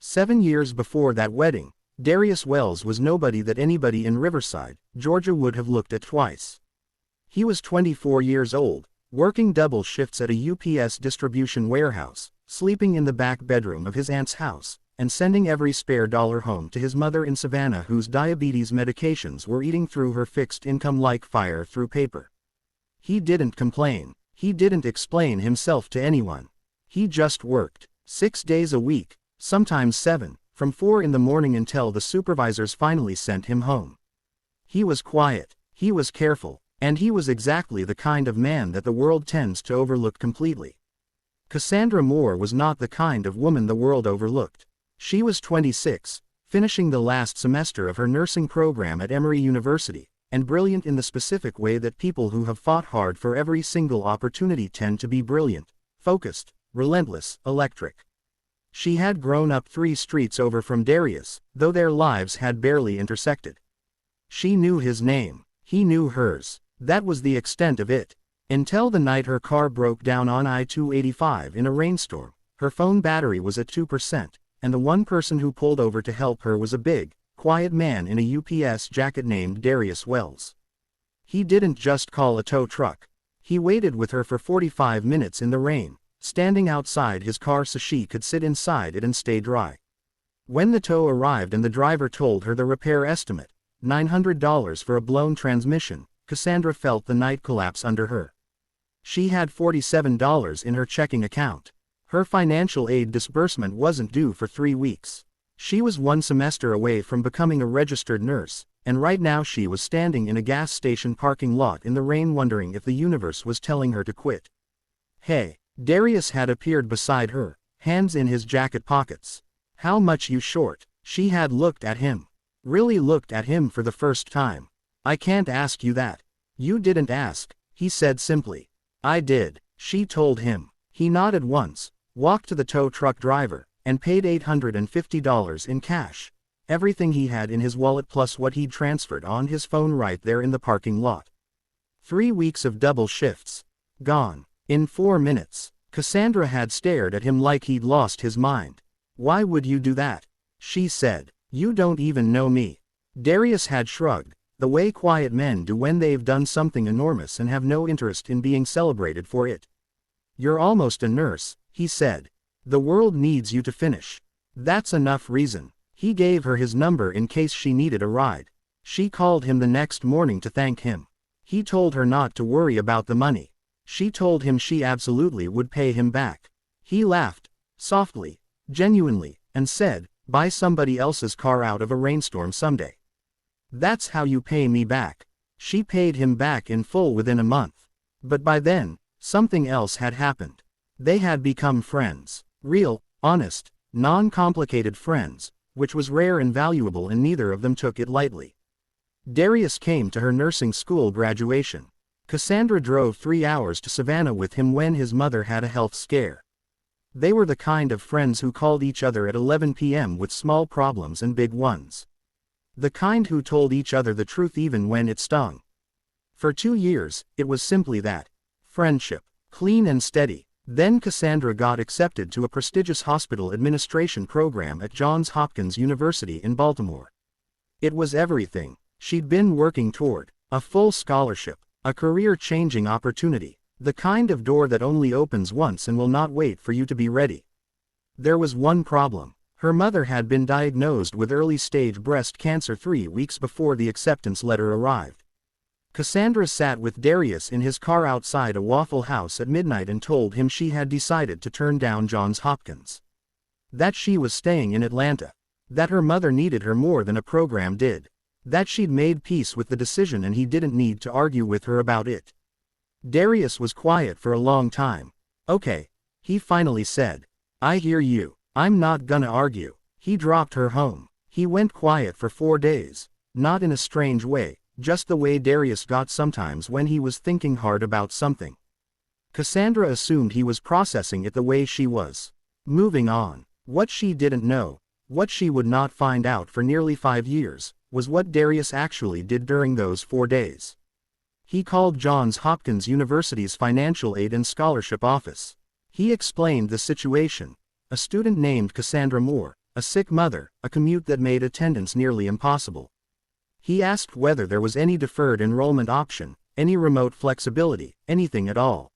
7 years before that wedding, Darius Wells was nobody that anybody in Riverside, Georgia would have looked at twice. He was 24 years old, working double shifts at a UPS distribution warehouse, sleeping in the back bedroom of his aunt's house, and sending every spare dollar home to his mother in Savannah, whose diabetes medications were eating through her fixed income like fire through paper. He didn't complain. He didn't explain himself to anyone. He just worked 6 days a week, sometimes 7, from 4 in the morning until the supervisors finally sent him home. He was quiet, he was careful, and he was exactly the kind of man that the world tends to overlook completely. Cassandra Moore was not the kind of woman the world overlooked. She was 26, finishing the last semester of her nursing program at Emory University, and brilliant in the specific way that people who have fought hard for every single opportunity tend to be brilliant, focused, relentless, electric. She had grown up 3 streets over from Darius, though their lives had barely intersected. She knew his name. He knew hers. That was the extent of it. Until the night her car broke down on I-285 in a rainstorm, her phone battery was at 2%, and the one person who pulled over to help her was a big, quiet man in a UPS jacket named Darius Wells. He didn't just call a tow truck. He waited with her for 45 minutes in the rain, standing outside his car so she could sit inside it and stay dry. When the tow arrived and the driver told her the repair estimate, $900 for a blown transmission, Cassandra felt the night collapse under her. She had $47 in her checking account. Her financial aid disbursement wasn't due for 3 weeks. She was 1 semester away from becoming a registered nurse, and right now she was standing in a gas station parking lot in the rain wondering if the universe was telling her to quit. Hey, Darius had appeared beside her, hands in his jacket pockets. How much you short? She had looked at him. Really looked at him for the first time. I can't ask you that. You didn't ask, he said simply. I did, she told him. He nodded once, walked to the tow truck driver, and paid $850 in cash. Everything he had in his wallet plus what he'd transferred on his phone right there in the parking lot. 3 weeks of double shifts. Gone. In 4 minutes. Cassandra had stared at him like he'd lost his mind. Why would you do that? She said. You don't even know me. Darius had shrugged, the way quiet men do when they've done something enormous and have no interest in being celebrated for it. You're almost a nurse, he said. The world needs you to finish. That's enough reason. He gave her his number in case she needed a ride. She called him the next morning to thank him. He told her not to worry about the money. She told him she absolutely would pay him back. He laughed, softly, genuinely, and said, buy somebody else's car out of a rainstorm someday. That's how you pay me back. She paid him back in full within a month. But by then, something else had happened. They had become friends. Real, honest, non-complicated friends, which was rare and valuable, and neither of them took it lightly. Darius came to her nursing school graduation. Cassandra drove 3 hours to Savannah with him when his mother had a health scare. They were the kind of friends who called each other at 11 p.m. with small problems and big ones. The kind who told each other the truth even when it stung. For 2 years, it was simply that. Friendship. Clean and steady. Then Cassandra got accepted to a prestigious hospital administration program at Johns Hopkins University in Baltimore. It was everything she'd been working toward. A full scholarship. A career-changing opportunity. The kind of door that only opens once and will not wait for you to be ready. There was one problem. Her mother had been diagnosed with early-stage breast cancer 3 weeks before the acceptance letter arrived. Cassandra sat with Darius in his car outside a Waffle House at midnight and told him she had decided to turn down Johns Hopkins. That she was staying in Atlanta. That her mother needed her more than a program did. That she'd made peace with the decision and he didn't need to argue with her about it. Darius was quiet for a long time. Okay, he finally said. I hear you. I'm not gonna argue. He dropped her home. He went quiet for 4 days. Not in a strange way, just the way Darius got sometimes when he was thinking hard about something. Cassandra assumed he was processing it the way she was. Moving on. What she didn't know, what she would not find out for nearly 5 years, was what Darius actually did during those 4 days. He called Johns Hopkins University's Financial Aid and Scholarship Office. He explained the situation. A student named Cassandra Moore, a sick mother, a commute that made attendance nearly impossible. He asked whether there was any deferred enrollment option, any remote flexibility, anything at all.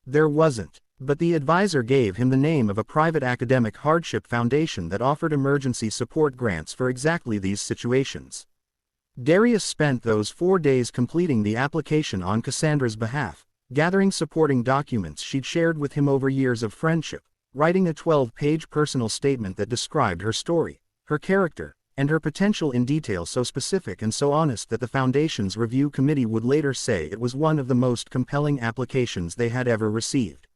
There wasn't, but the advisor gave him the name of a private academic hardship foundation that offered emergency support grants for exactly these situations. Darius spent those 4 days completing the application on Cassandra's behalf, gathering supporting documents she'd shared with him over years of friendship, writing a 12-page personal statement that described her story, her character, and her potential in detail so specific and so honest that the Foundation's review committee would later say it was one of the most compelling applications they had ever received.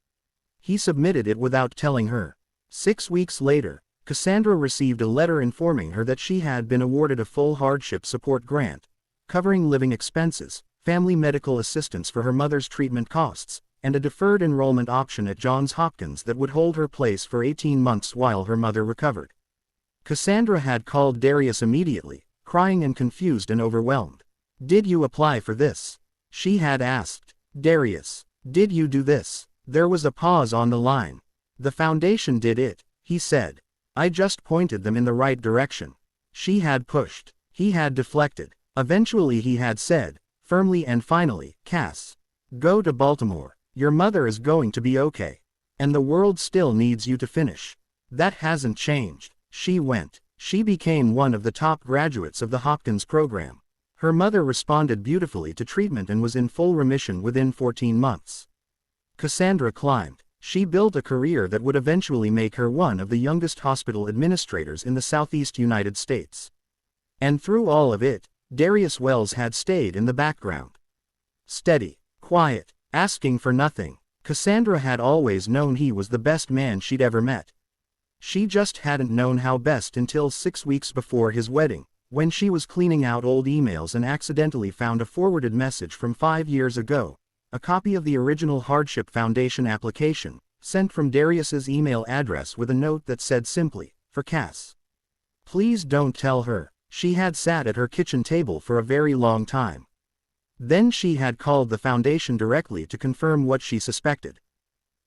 He submitted it without telling her. 6 weeks later, Cassandra received a letter informing her that she had been awarded a full hardship support grant, covering living expenses, family medical assistance for her mother's treatment costs, and a deferred enrollment option at Johns Hopkins that would hold her place for 18 months while her mother recovered. Cassandra had called Darius immediately, crying and confused and overwhelmed. "Did you apply for this?" she had asked. "Darius, did you do this?" There was a pause on the line. "The Foundation did it," he said. "I just pointed them in the right direction." She had pushed. He had deflected. Eventually he had said, firmly and finally, "Cass, go to Baltimore. Your mother is going to be okay. And the world still needs you to finish." That hasn't changed. She went. She became one of the top graduates of the Hopkins program. Her mother responded beautifully to treatment and was in full remission within 14 months. Cassandra climbed. She built a career that would eventually make her one of the youngest hospital administrators in the Southeast United States. And through all of it, Darius Wells had stayed in the background. Steady, quiet, asking for nothing. Cassandra had always known he was the best man she'd ever met. She just hadn't known how best until 6 weeks before his wedding, when she was cleaning out old emails and accidentally found a forwarded message from 5 years ago, a copy of the original Hardship Foundation application, sent from Darius's email address with a note that said simply, "For Cass. Please don't tell her." She had sat at her kitchen table for a very long time. Then she had called the foundation directly to confirm what she suspected.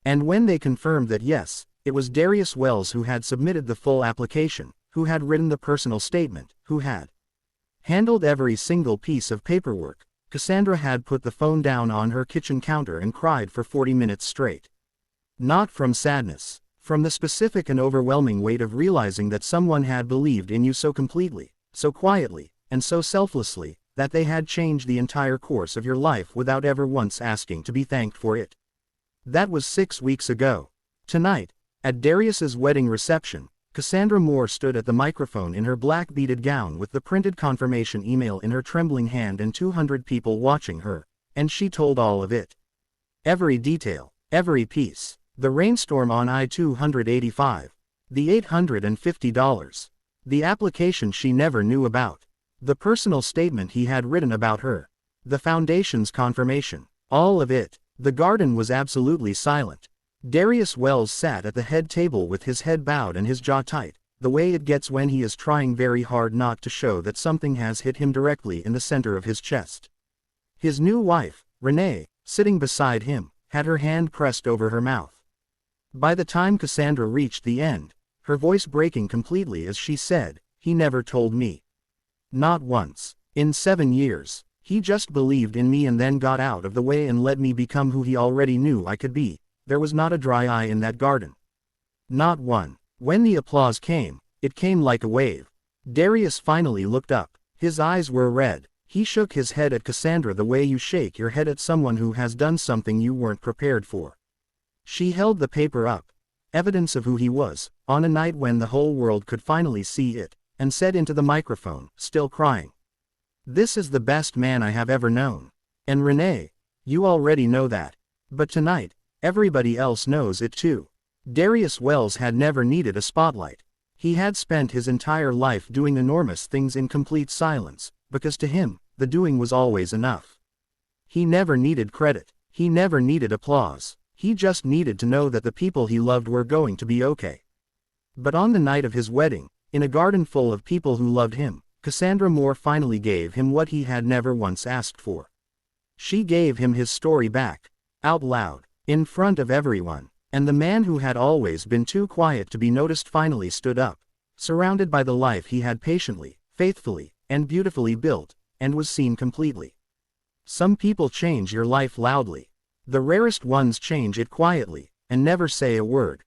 And when they confirmed that yes, it was Darius Wells who had submitted the full application, who had written the personal statement, who had handled every single piece of paperwork, Cassandra had put the phone down on her kitchen counter and cried for 40 minutes straight. Not from sadness, from the specific and overwhelming weight of realizing that someone had believed in you so completely, so quietly, and so selflessly, that they had changed the entire course of your life without ever once asking to be thanked for it. That was 6 weeks ago. Tonight, at Darius's wedding reception, Cassandra Moore stood at the microphone in her black beaded gown with the printed confirmation email in her trembling hand and 200 people watching her, and she told all of it. Every detail, every piece, the rainstorm on I-285, the $850, the application she never knew about, the personal statement he had written about her, the foundation's confirmation, all of it. The garden was absolutely silent. Darius Wells sat at the head table with his head bowed and his jaw tight, the way it gets when he is trying very hard not to show that something has hit him directly in the center of his chest. His new wife, Renee, sitting beside him, had her hand pressed over her mouth. By the time Cassandra reached the end, her voice breaking completely as she said, "He never told me. Not once. In 7 years. He just believed in me and then got out of the way and let me become who he already knew I could be." There was not a dry eye in that garden. Not one. When the applause came, it came like a wave. Darius finally looked up. His eyes were red. He shook his head at Cassandra the way you shake your head at someone who has done something you weren't prepared for. She held the paper up, evidence of who he was, on a night when the whole world could finally see it, and said into the microphone, still crying, "This is the best man I have ever known. And Renee, you already know that. But tonight, everybody else knows it too." Darius Wells had never needed a spotlight. He had spent his entire life doing enormous things in complete silence, because to him, the doing was always enough. He never needed credit. He never needed applause. He just needed to know that the people he loved were going to be okay. But on the night of his wedding, in a garden full of people who loved him, Cassandra Moore finally gave him what he had never once asked for. She gave him his story back, out loud, in front of everyone, and the man who had always been too quiet to be noticed finally stood up, surrounded by the life he had patiently, faithfully, and beautifully built, and was seen completely. Some people change your life loudly. The rarest ones change it quietly, and never say a word.